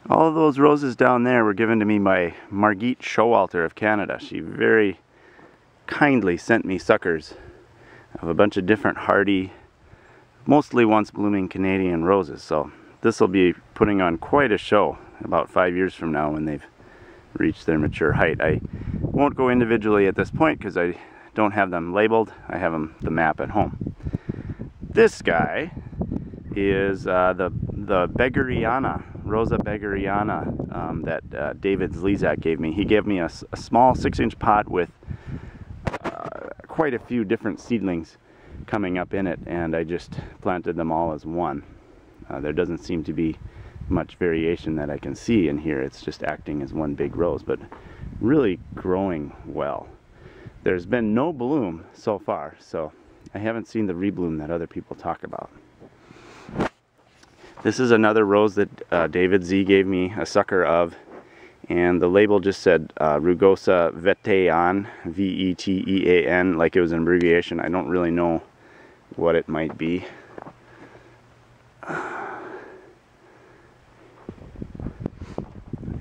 All of those roses down there were given to me by Margit Showalter of Canada. She very kindly sent me suckers of a bunch of different hardy, mostly once blooming Canadian roses. So this will be putting on quite a show about 5 years from now when they've reached their mature height. I won't go individually at this point because I don't have them labeled. I have the map at home. This guy is the Beggariana, Rosa Beggariana, that David Zlizak gave me. He gave me a small 6-inch pot with quite a few different seedlings coming up in it, and I just planted them all as one. There doesn't seem to be much variation that I can see in here. It's just acting as one big rose, but really growing well. There's been no bloom so far, so I haven't seen the rebloom that other people talk about. This is another rose that David Z gave me a sucker of, and the label just said Rugosa Vetean, V-E-T-E-A-N, like it was an abbreviation. I don't really know what it might be. I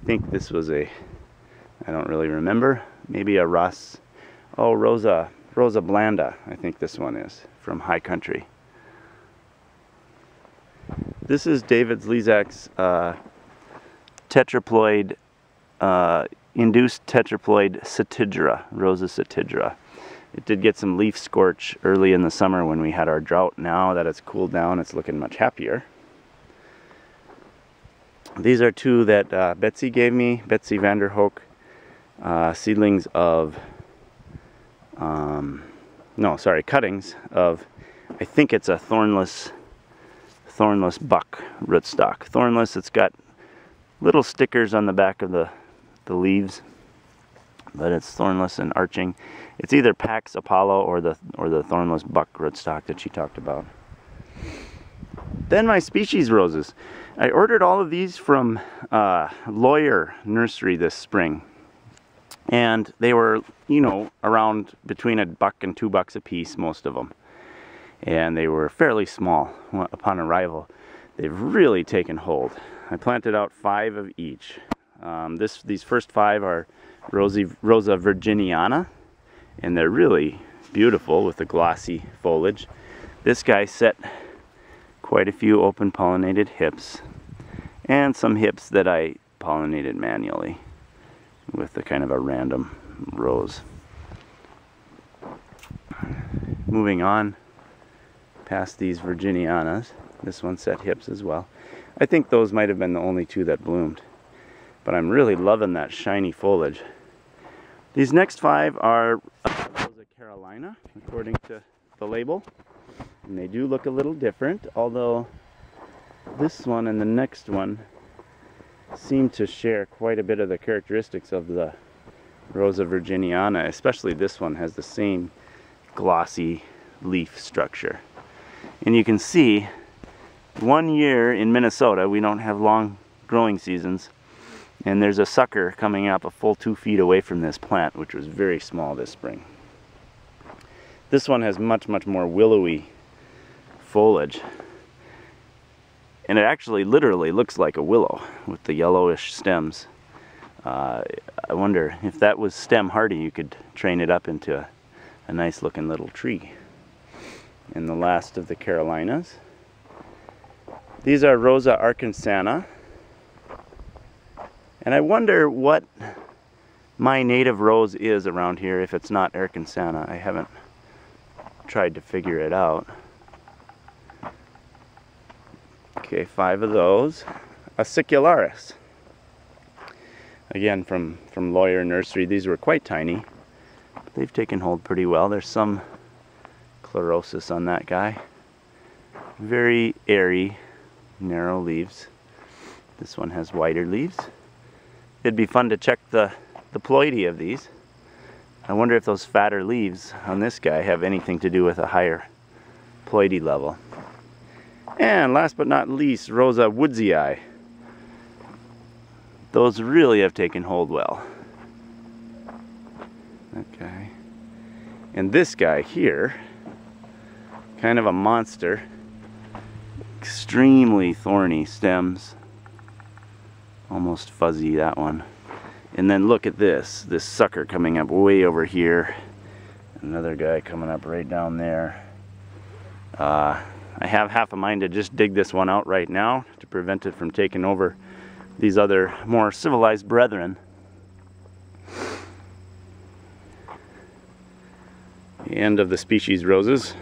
think this was I don't really remember, maybe a Rosa Blanda, I think this one is, from High Country. This is David Zlizak's tetraploid, induced tetraploid Satidra, Rosa Satidra. It did get some leaf scorch early in the summer when we had our drought. Now that it's cooled down, it's looking much happier. These are two that Betsy gave me, Betsy Vanderhoek, seedlings of, cuttings of, I think it's a thornless buck rootstock. Thornless, it's got little stickers on the back of the leaves, but it's thornless and arching. It's either Pax Apollo or the thornless buck rootstock that she talked about. Then my species roses. I ordered all of these from Lawyer Nursery this spring, and they were, you know, around between $1 and $2 a piece, most of them, and they were fairly small upon arrival. They've really taken hold. I planted out 5 of each. These first 5 are Rosa Virginiana, and they're really beautiful with the glossy foliage. This guy set quite a few open pollinated hips, and some hips that I pollinated manually with a kind of a random rose. Moving on past these Virginianas, this one set hips as well. I think those might have been the only 2 that bloomed, but I'm really loving that shiny foliage. These next 5 are Rosa Carolina, according to the label, and they do look a little different, although this one and the next one seem to share quite a bit of the characteristics of the Rosa Virginiana. Especially this one has the same glossy leaf structure. And you can see, one year in Minnesota we don't have long growing seasons, and there's a sucker coming up a full 2 feet away from this plant, which was very small this spring. This one has much more willowy foliage, and it actually literally looks like a willow with the yellowish stems. I wonder if that was stem hardy, you could train it up into a nice looking little tree. And the last of the Carolinas, these are Rosa Arkansana, and I wonder what my native rose is around here if it's not Arkansana. I haven't tried to figure it out. Okay, 5 of those. Acicularis. Again, from Lawyer Nursery. These were quite tiny, but they've taken hold pretty well. There's some chlorosis on that guy. Very airy, narrow leaves. This one has wider leaves. It'd be fun to check the ploidy of these. I wonder if those fatter leaves on this guy have anything to do with a higher ploidy level. And last but not least, Rosa Woodsii. Those really have taken hold well. Okay. And this guy here, kind of a monster. Extremely thorny stems. Almost fuzzy, that one. And then look at this sucker coming up way over here. Another guy coming up right down there. I have half a mind to just dig this one out right now to prevent it from taking over these other more civilized brethren. The end of the species roses.